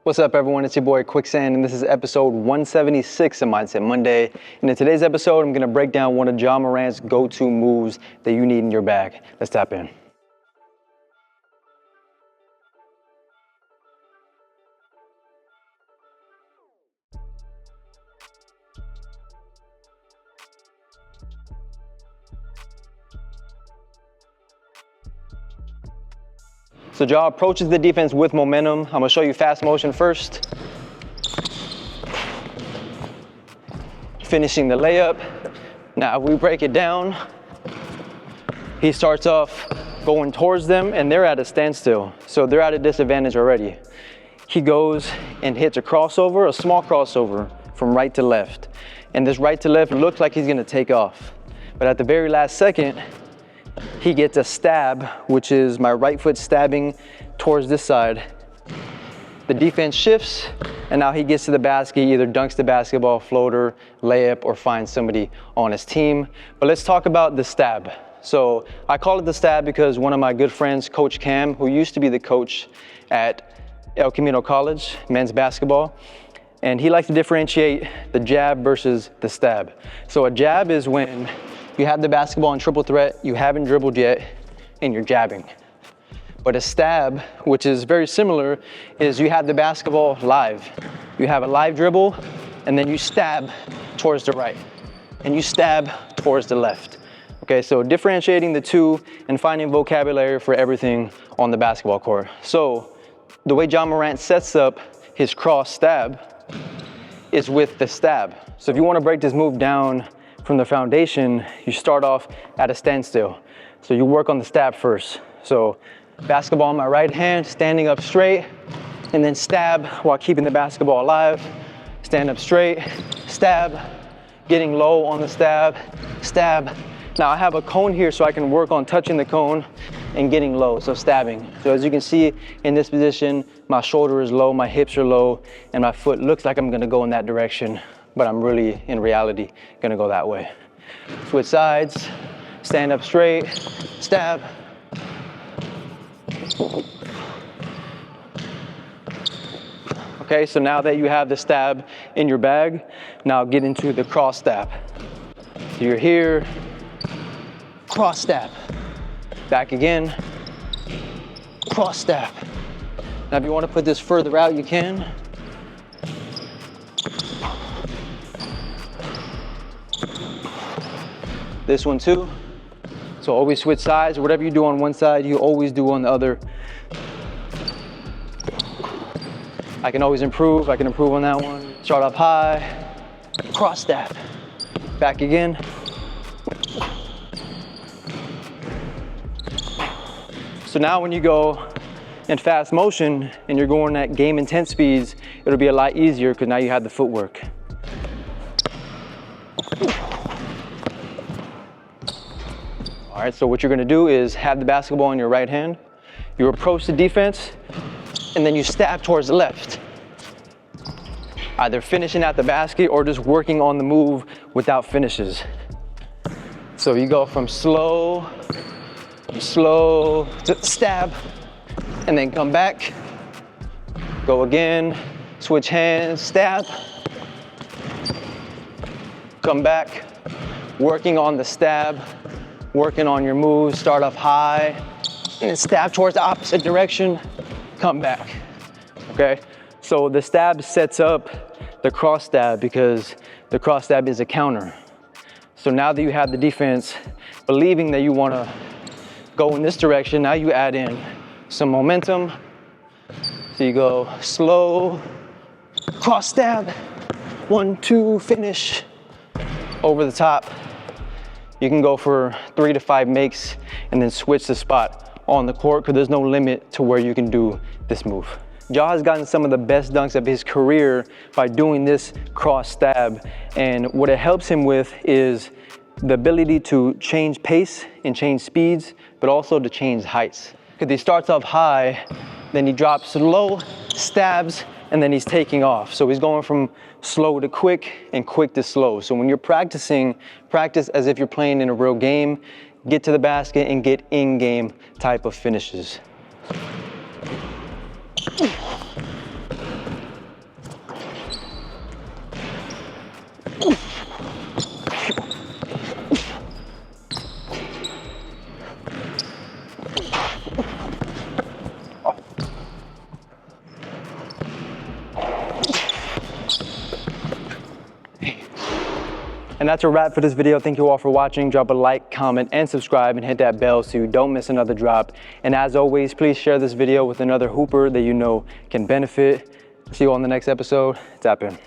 What's up, everyone? It's your boy Quicksand, and this is episode 176 of Mindset Monday. And in today's episode, I'm gonna break down one of Ja Morant's go-to moves that you need in your bag. Let's tap in. So Ja approaches the defense with momentum. I'm gonna show you fast motion first. Finishing the layup. Now we break it down. He starts off going towards them and they're at a standstill. So they're at a disadvantage already. He goes and hits a crossover, a small crossover from right to left. And this right to left looks like he's gonna take off. But at the very last second, he gets a stab, which is my right foot stabbing towards this side. The defense shifts, and now he gets to the basket, either dunks the basketball, floater, layup, or finds somebody on his team. But let's talk about the stab. So I call it the stab because one of my good friends, Coach Cam, who used to be the coach at El Camino College, men's basketball, and he likes to differentiate the jab versus the stab. So a jab is when you have the basketball in triple threat, you haven't dribbled yet, and you're jabbing. But a stab, which is very similar, is you have the basketball live. You have a live dribble, and then you stab towards the right, and you stab towards the left. Okay, so differentiating the two and finding vocabulary for everything on the basketball court. So the way Ja Morant sets up his cross stab is with the stab. So if you wanna break this move down from the foundation, you start off at a standstill. So you work on the stab first. So basketball in my right hand, standing up straight, and then stab while keeping the basketball alive. Stand up straight, stab, getting low on the stab, stab. Now I have a cone here so I can work on touching the cone and getting low, so stabbing. So as you can see in this position, my shoulder is low, my hips are low, and my foot looks like I'm gonna go in that direction, but I'm really, in reality, gonna go that way. Switch sides, stand up straight, stab. Okay, so now that you have the stab in your bag, now get into the cross stab. So you're here, cross stab. Back again, cross stab. Now if you wanna put this further out, you can. This one too. So always switch sides. Whatever you do on one side, you always do on the other. I can always improve. I can improve on that one. Start up high, cross stab. Back again. So now when you go in fast motion and you're going at game intense speeds, it'll be a lot easier because now you have the footwork. All right, so what you're gonna do is have the basketball in your right hand, you approach the defense, and then you stab towards the left. Either finishing at the basket or just working on the move without finishes. So you go from slow to stab, and then come back, go again, switch hands, stab, come back, working on the stab, working on your moves, start off high, and then stab towards the opposite direction, come back, okay? So the stab sets up the cross stab because the cross stab is a counter. So now that you have the defense believing that you wanna go in this direction, now you add in some momentum. So you go slow, cross stab, 1, 2, finish, over the top. You can go for 3 to 5 makes and then switch the spot on the court because there's no limit to where you can do this move. Ja has gotten some of the best dunks of his career by doing this cross stab. And what it helps him with is the ability to change pace and change speeds, but also to change heights. Because he starts off high, then he drops low, stabs, and then he's taking off. So he's going from slow to quick and quick to slow. So when you're practicing, practice as if you're playing in a real game, get to the basket and get in-game type of finishes. And that's a wrap for this video. Thank you all for watching. Drop a like, comment, and subscribe, and hit that bell so you don't miss another drop. And as always, please share this video with another hooper that you know can benefit. See you on the next episode. Tap in.